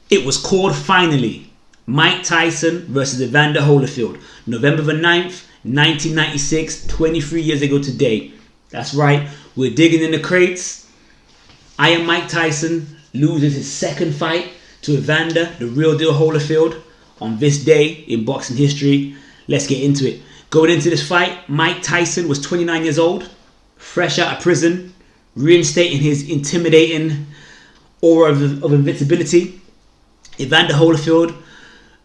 It was called finally. Mike Tyson versus Evander Holyfield. November the 9th, 1996, 23 years ago today. That's right, we're digging in the crates. Iron Mike Tyson loses his second fight to Evander, the real deal Holyfield, on this day in boxing history. Let's get into it. Going into this fight, Mike Tyson was 29 years old, fresh out of prison, reinstating his intimidating aura of invincibility. Evander Holyfield,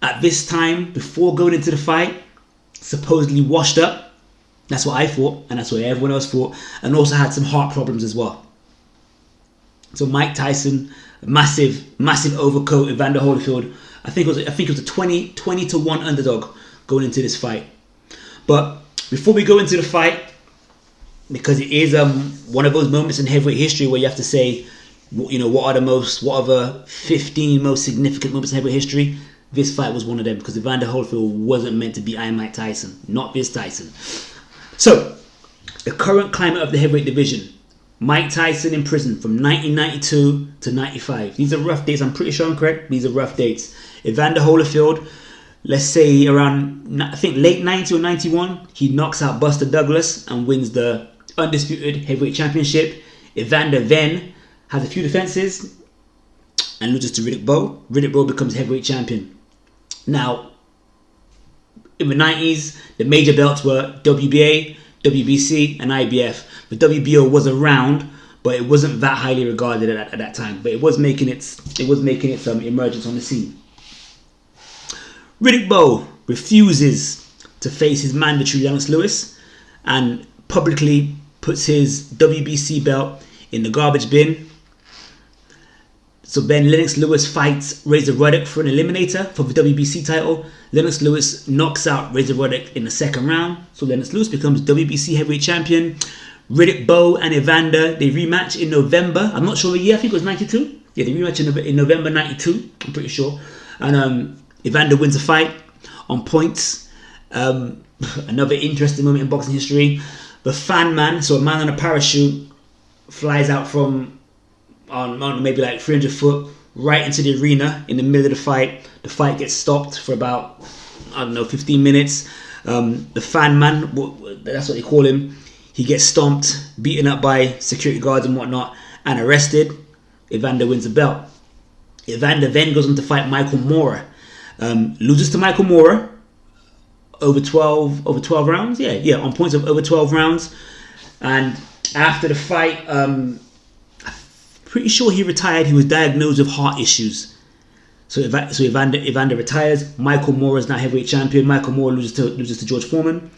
at this time, before going into the fight, supposedly washed up. That's what I thought, and that's what everyone else thought, and also had some heart problems as well. So Mike Tyson, massive overcoat. Evander Holyfield, I think it was a 20-1 underdog going into this fight. But before we go into the fight, because it is one of those moments in heavyweight history where you have to say, you know, what are the 15 most significant moments in heavyweight history? This fight was one of them, because Evander Holyfield wasn't meant to be Iron Mike Tyson, not this Tyson. So, the current climate of the heavyweight division. Mike Tyson in prison from 1992 to 95. These are rough dates. I'm pretty sure I'm correct. These are rough dates. Evander Holyfield, let's say around, I think late 90 or 91, he knocks out Buster Douglas and wins the undisputed heavyweight championship. Evander then has a few defenses and loses to Riddick Bowe. Riddick Bowe becomes heavyweight champion. Now, in the 90s, the major belts were WBA, WBC, and IBF. The WBO was around, but it wasn't that highly regarded at that time. But it was making its emergence on the scene. Riddick Bowe refuses to face his mandatory Lennox Lewis and publicly puts his WBC belt in the garbage bin. So then Lennox Lewis fights Razor Ruddock for an eliminator for the WBC title. Lennox Lewis knocks out Razor Ruddock in the second round. So Lennox Lewis becomes WBC heavyweight champion. Riddick Bowe and Evander, they rematch in November. I'm not sure the year, I think it was 92. Yeah, they rematch in November 92, I'm pretty sure. And Evander wins the fight on points. Another interesting moment in boxing history. The fan man, so a man on a parachute, flies out from maybe like 300 foot right into the arena in the middle of the fight. The fight gets stopped for about, 15 minutes. The fan man, that's what they call him, he gets stomped, beaten up by security guards and whatnot, and arrested. Evander wins the belt. Evander then goes on to fight Michael Moorer. Loses to Michael Moorer over 12 rounds. Yeah, on points of over 12 rounds. And after the fight, pretty sure he retired. He was diagnosed with heart issues. So Evander retires. Michael Moorer is now heavyweight champion. Michael Moorer loses to George Foreman.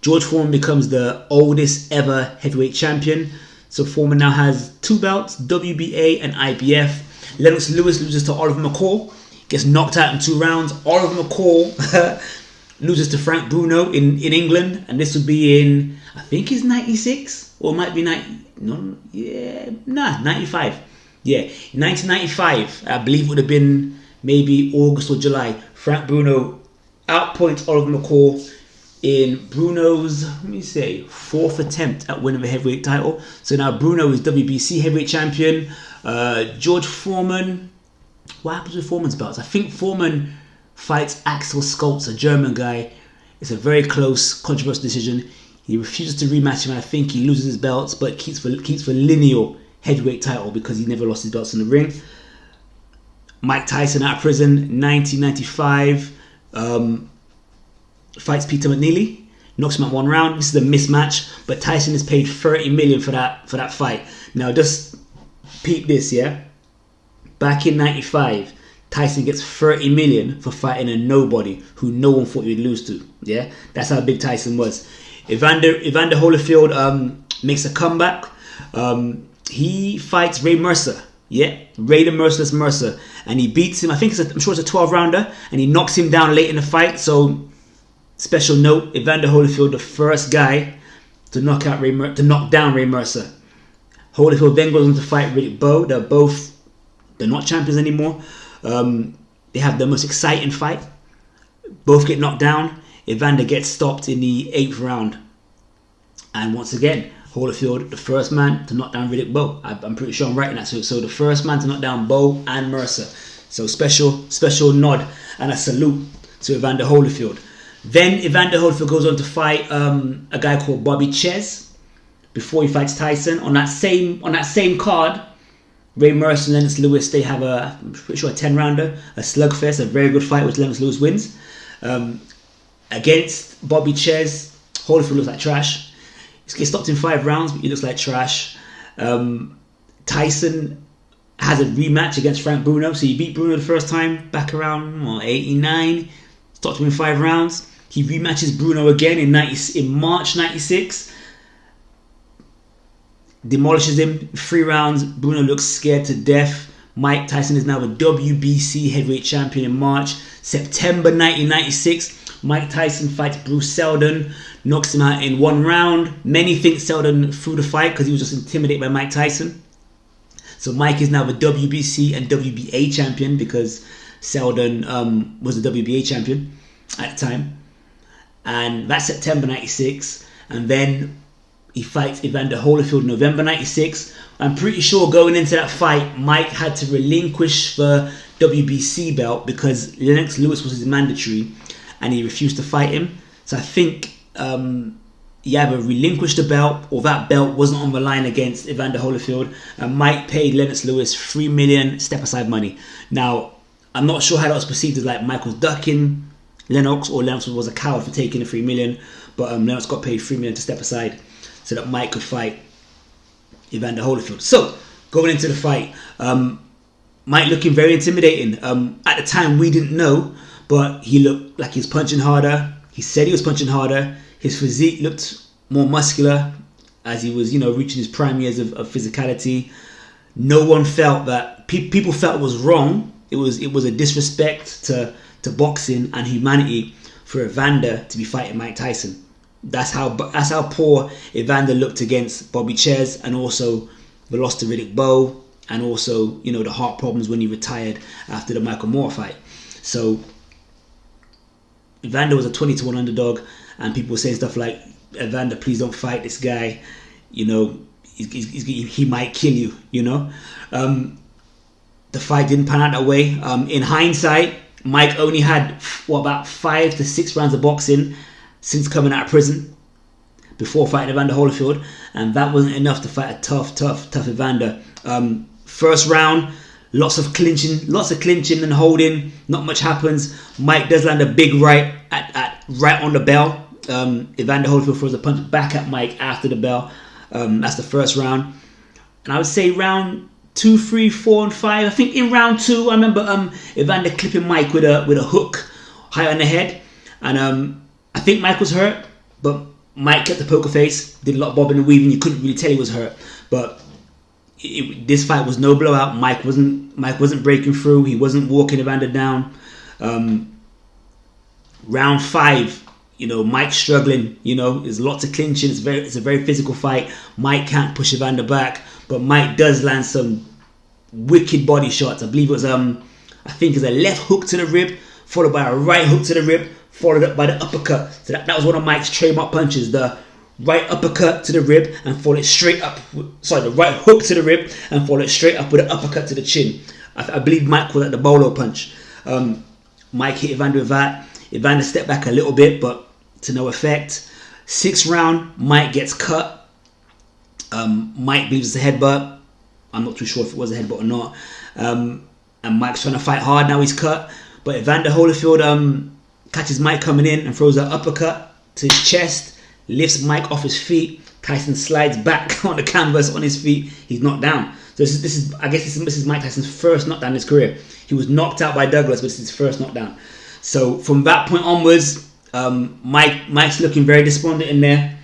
George Foreman becomes the oldest ever heavyweight champion. So Foreman now has 2 belts, WBA and IBF. Lennox Lewis loses to Oliver McCall. Gets knocked out in 2 rounds. Oliver McCall loses to Frank Bruno in England. And this would be in, I think it's 96. Or it might be 95. Yeah, 1995. I believe it would have been maybe August or July. Frank Bruno outpoints Oliver McCall in Bruno's, 4th attempt at winning the heavyweight title. So now Bruno is WBC heavyweight champion. George Foreman, what happens with Foreman's belts? I think Foreman fights Axel Skoltz, a German guy. It's a very close, controversial decision. He refuses to rematch him, and I think he loses his belts, but keeps the lineal heavyweight title because he never lost his belts in the ring. Mike Tyson out of prison, 1995. Fights Peter McNeely, knocks him out 1 round. This is a mismatch, but Tyson is paid $30 million for that fight. Now just peep this, yeah. Back in 95, Tyson gets $30 million for fighting a nobody who no one thought he would lose to. Yeah, that's how big Tyson was. Evander Holyfield makes a comeback. He fights Ray Mercer. Yeah, Ray the Merciless Mercer, and he beats him. I'm sure it's a 12-rounder, and he knocks him down late in the fight. So, special note: Evander Holyfield, the first guy to knock down Ray Mercer. Holyfield then goes on to fight Riddick Bowe. They're not champions anymore. They have the most exciting fight. Both get knocked down. Evander gets stopped in the 8th round, and once again, Holyfield, the first man to knock down Riddick Bowe. I'm pretty sure I'm right in that. So the first man to knock down Bowe and Mercer. So special nod and a salute to Evander Holyfield. Then Evander Holyfield goes on to fight a guy called Bobby Ches before he fights Tyson. On that same card, Ray Mercer and Lennox Lewis, they have I'm pretty sure a 10-rounder, a slugfest, a very good fight which Lennox Lewis wins. Against Bobby Ches, Holyfield looks like trash. He gets stopped in 5 rounds, but he looks like trash. Tyson has a rematch against Frank Bruno. So he beat Bruno the first time back around 89. Stopped him in 5 rounds. He rematches Bruno again in March 96. Demolishes him 3 rounds. Bruno looks scared to death. Mike Tyson is now a WBC heavyweight champion in March. September 1996, Mike Tyson fights Bruce Seldon. Knocks him out in 1 round. Many think Seldon threw the fight because he was just intimidated by Mike Tyson. So Mike is now the WBC and WBA champion because Seldon was the WBA champion at the time. And that's September 96. And then he fights Evander Holyfield November 96. I'm pretty sure going into that fight, Mike had to relinquish the WBC belt because Lennox Lewis was his mandatory and he refused to fight him. So I think he either relinquished the belt or that belt wasn't on the line against Evander Holyfield, and Mike paid Lennox Lewis $3 million step-aside money. Now, I'm not sure how that was perceived as like Mike was ducking Lennox or Lennox was a coward for taking the $3 million, but Lennox got paid $3 million to step aside so that Mike could fight Evander Holyfield. So, going into the fight, Mike looking very intimidating. At the time, we didn't know, but he looked like he was punching harder. He said he was punching harder. His physique looked more muscular as he was, reaching his prime years of physicality. No one felt that people felt it was wrong. It was a disrespect to boxing and humanity for Evander to be fighting Mike Tyson. That's how poor Evander looked against Bobby Ches, and also the loss to Riddick Bowe, and also the heart problems when he retired after the Michael Moore fight. So Evander was a 20-1 underdog, and people were saying stuff like, Evander, please don't fight this guy. He might kill you. The fight didn't pan out that way. In hindsight, Mike only had about 5 to 6 rounds of boxing since coming out of prison before fighting Evander Holyfield, and that wasn't enough to fight a tough Evander. First round, lots of clinching and holding. Not much happens. Mike does land a big right right on the bell. Evander Holyfield throws a punch back at Mike after the bell. That's the first round. And I would say round 2, 3, 4, and 5. I think in round 2, I remember Evander clipping Mike with a hook high on the head. And I think Mike was hurt, but Mike kept the poker face, did a lot of bobbing and weaving. You couldn't really tell he was hurt. But this fight was no blowout. Mike wasn't breaking through. He wasn't walking Evander down. Round 5, Mike's struggling. There's lots of clinching. It's a very physical fight. Mike can't push Evander back, but Mike does land some wicked body shots. I believe it was I think it's a left hook to the rib, followed by a right hook to the rib, followed up by the uppercut. So that was one of Mike's trademark punches. The right uppercut to the rib and followed straight up. The right hook to the rib and followed straight up with an uppercut to the chin. I believe Mike called that the bolo punch. Mike hit Evander with that. Evander stepped back a little bit, but to no effect. 6th round, Mike gets cut. Mike believes it's a headbutt. I'm not too sure if it was a headbutt or not. And Mike's trying to fight hard. Now he's cut. But Evander Holyfield catches Mike coming in and throws an uppercut to his chest. Lifts Mike off his feet. Tyson slides back on the canvas on his feet. He's knocked down. So this is Mike Tyson's first knockdown in his career. He was knocked out by Douglas, but this is his first knockdown. So from that point onwards, Mike's looking very despondent in there.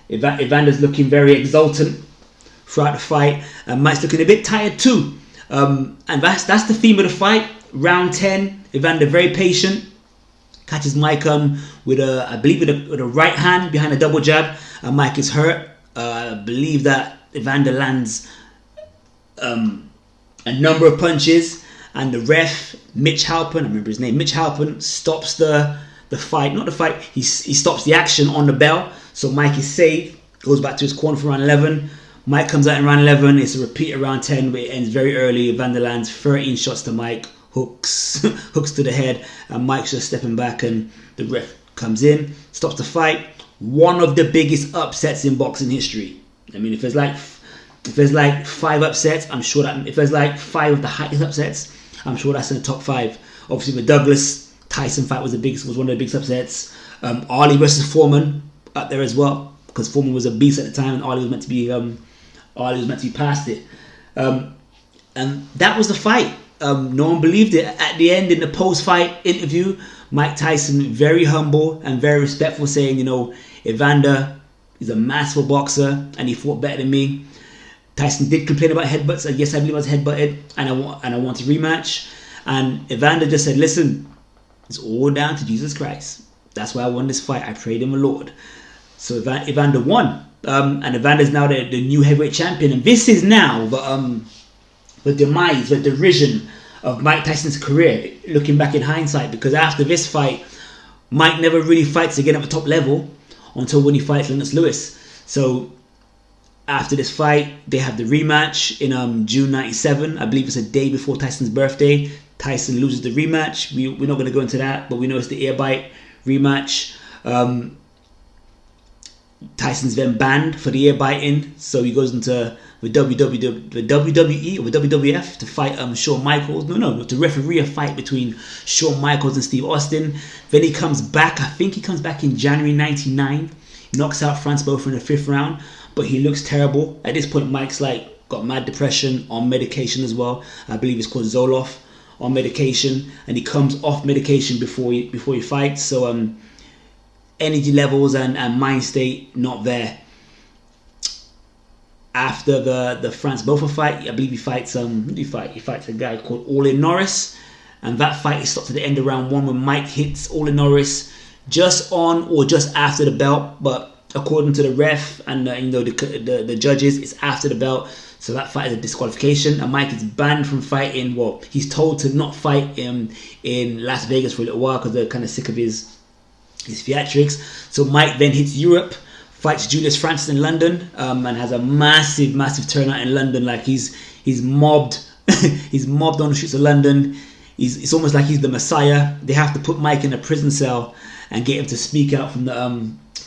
Evander's looking very exultant throughout the fight, and Mike's looking a bit tired too. And that's the theme of the fight. Round 10, Evander very patient, catches Mike with a right hand behind a double jab, and Mike is hurt. I believe that Evander lands a number of punches, and the ref, Mitch Halpin, I remember his name, Mitch Halpin, stops the fight, not the fight, he stops the action on the bell, so Mike is safe, goes back to his corner for round 11. Mike comes out in round 11, it's a repeat of round 10, but it ends very early. Evander lands 13 shots to Mike, hooks hooks to the head, and Mike's just stepping back, and the ref comes in, stops the fight. One of the biggest upsets in boxing history. I mean, if there's like 5 upsets, I'm sure that if there's like 5 of the highest upsets, I'm sure that's in the top 5. Obviously, the Douglas Tyson fight was one of the biggest upsets. Ali versus Foreman up there as well, because Foreman was a beast at the time, and Ali was meant to be past it. And that was the fight. No one believed it. At the end, in the post-fight interview, Mike Tyson, very humble and very respectful, saying, Evander is a masterful boxer and he fought better than me. Tyson did complain about headbutts. Yes, I believe I was headbutted, and I want a rematch. And Evander just said, listen, it's all down to Jesus Christ. That's why I won this fight. I prayed him, Lord. So Evander won. And Evander is now the new heavyweight champion. And this is now the demise, the derision of Mike Tyson's career, looking back in hindsight. Because after this fight, Mike never really fights again at the top level until when he fights Lennox Lewis. So after this fight, they have the rematch in June 97. I believe it's a day before Tyson's birthday. Tyson loses the rematch. We're not going to go into that, but we know it's the ear bite rematch. Tyson's then banned for the ear biting, so he goes into the WWE or the WWF to fight Shawn Michaels. No, to referee a fight between Shawn Michaels and Steve Austin. Then he comes back. I think he comes back in January 99. Knocks out Franz Bofer in the 5th round, but he looks terrible. At this point, Mike's got mad depression, on medication as well. I believe it's called Zoloft, on medication, and he comes off medication before he fights. So energy levels and mind state not there. After the Franz Bofer fight, I believe he fights he fights a guy called Orlin Norris, and that fight is stopped at the end of round 1 when Mike hits Orlin Norris just on or just after the belt, but according to the ref and the judges, it's after the belt. So that fight is a disqualification, and Mike is banned from fighting. Well, he's told to not fight in Las Vegas for a little while because they're kind of sick of his theatrics. So Mike then hits Europe, fights Julius Francis in London, and has a massive turnout in London. Like he's mobbed, he's mobbed on the streets of London. It's almost like he's the Messiah. They have to put Mike in a prison cell and get him to speak out from the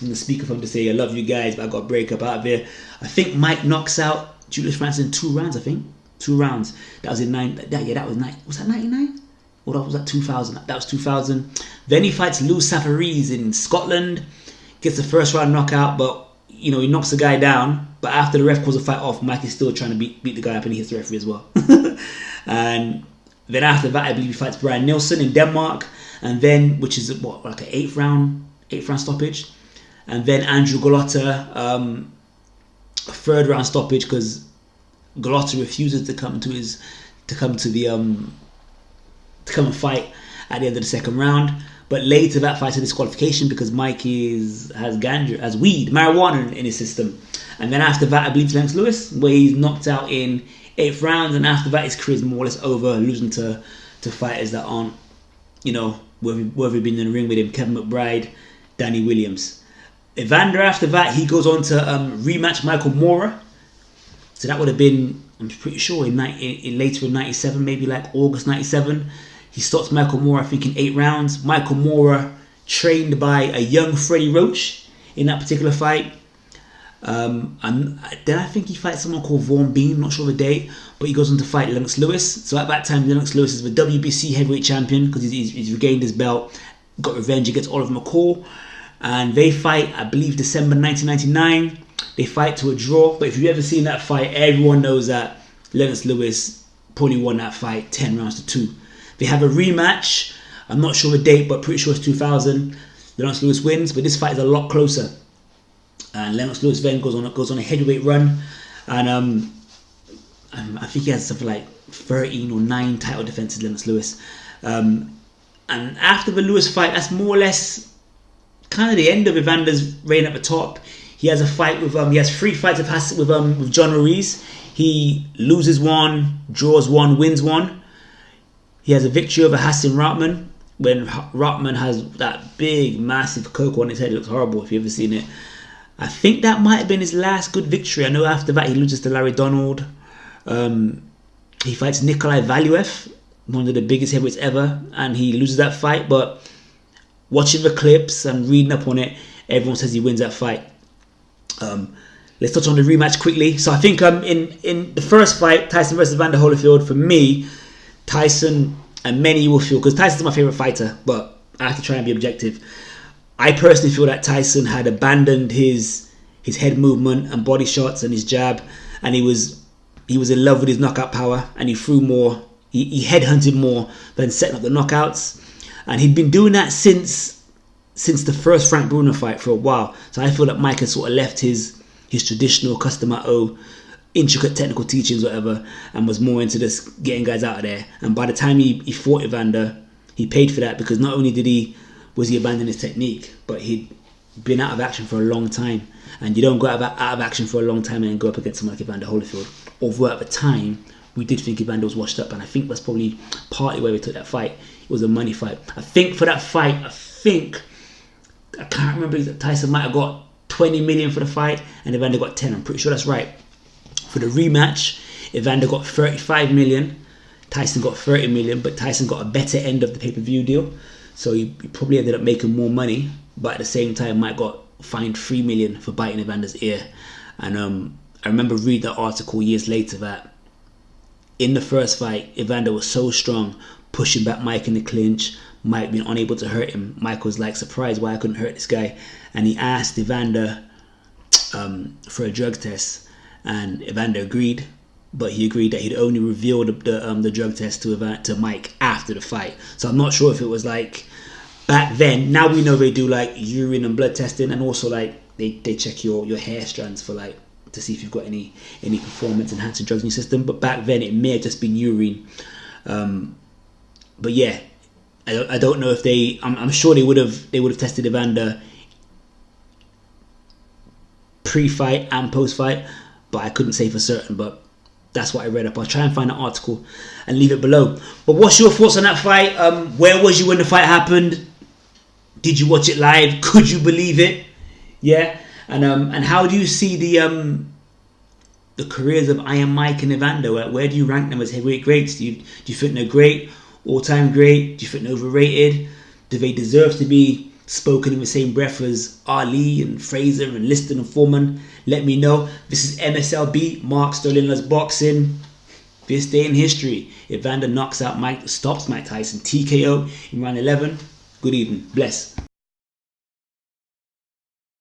speakerphone to say, "I love you guys, but I got to break up out of here." I think Mike knocks out Julius Francis in 2 rounds. I think 2 rounds. That was in that was 99? Or was that 2000? That was 2000. Then he fights Lou Safaris in Scotland. Gets the 1st round knockout, but he knocks the guy down. But after the ref calls the fight off, Mike is still trying to beat the guy up, and he hits the referee as well. And then after that, I believe he fights Brian Nielsen in Denmark, and then which is like an 8th round stoppage, and then Andrew Golota, a 3rd round stoppage because Golota refuses to come and fight at the end of the 2nd round. But later that fight's a disqualification because Mike has weed, marijuana in his system. And then after that, I believe Lennox Lewis, where he's knocked out in 8th round, and after that his career is more or less over, losing to fighters that aren't, worthy being in the ring with him. Kevin McBride, Danny Williams. Evander, after that, he goes on to rematch Michael Moorer. So that would have been, I'm pretty sure, in later in 97, maybe like August 97. He stops Michael Moorer, I think, in 8 rounds. Michael Moorer, trained by a young Freddie Roach in that particular fight. And then I think he fights someone called Vaughn Bean, not sure of the date, but he goes on to fight Lennox Lewis. So at that time, Lennox Lewis is the WBC heavyweight champion because he's regained his belt, got revenge against Oliver McCall. And they fight, I believe, December 1999. They fight to a draw, but if you've ever seen that fight, everyone knows that Lennox Lewis probably won that fight 10 rounds to 2. They have a rematch. I'm not sure the date, but pretty sure it's 2000. Lennox Lewis wins, but this fight is a lot closer. And Lennox Lewis then goes on a heavyweight run, and I think he has something like 13 or 9 title defenses. Lennox Lewis, and after the Lewis fight, that's more or less kind of the end of Evander's reign at the top. He has a fight with he has 3 fights with John Ruiz. He loses 1, draws 1, wins 1. He has a victory over Hassan Rahman when Rahman has that big, massive cocoa on his head. It looks horrible if you've ever seen it. I think that might have been his last good victory. I know after that he loses to Larry Donald. He fights Nikolai Valuev one of the biggest heavyweights ever, and he loses that fight. But watching the clips and reading up on it, everyone says he wins that fight. Let's touch on the rematch quickly. So I think in the first fight, Tyson versus Evander Holyfield, for me, Tyson, and many will feel, because Tyson's my favorite fighter, but I have to try and be objective. I personally feel that Tyson had abandoned his head movement and body shots and his jab, and he was in love with his knockout power, and he threw more. He headhunted more than setting up the knockouts, and he'd been doing that since the first Frank Bruno fight for a while. So I feel that Mike has sort of left his traditional custom intricate technical teachings, whatever, and was more into just getting guys out of there. And by the time he fought Evander, he paid for that, because not only was he abandon his technique, but he'd been out of action for a long time. And you don't go out of action for a long time and then go up against someone like Evander Holyfield. Although at the time, we did think Evander was washed up, and I think that's probably partly where we took that fight. It was a money fight. I think for that fight, I can't remember, Tyson might have got 20 million for the fight and Evander got 10. I'm pretty sure that's right. For the rematch, Evander got 35 million, Tyson got 30 million, but Tyson got a better end of the pay-per-view deal, so he probably ended up making more money, but at the same time Mike got fined 3 million for biting Evander's ear. And I remember reading the article years later that in the first fight, Evander was so strong, pushing back Mike in the clinch, Mike being unable to hurt him. Mike was like surprised why I couldn't hurt this guy, and he asked Evander for a drug test, and Evander agreed, but he agreed that he'd only reveal the drug test to Mike after the fight. So I'm not sure if it was like back then. Now we know they do like urine and blood testing, and also like they check your hair strands for like to see if you've got any performance enhancing drugs in your system. But back then it may have just been urine. But yeah, I don't know if I'm sure they would have tested Evander pre-fight and post-fight, but I couldn't say for certain. But that's what I read up. I'll try and find an article and leave it below. But what's your thoughts on that fight? Where was you when the fight happened? Did you watch it live? Could you believe it? Yeah. And how do you see the careers of Iron Mike and Evander? Where do you rank them as heavyweight greats? Do you think they're great, all-time great? Do you think they're overrated? Do they deserve to be spoken in the same breath as Ali and Fraser and Liston and Foreman? Let me know. This is MSLB, Mark Sterling Loves Boxing. This day in history, Evander stops Mike Tyson, TKO in round 11. Good evening. Bless.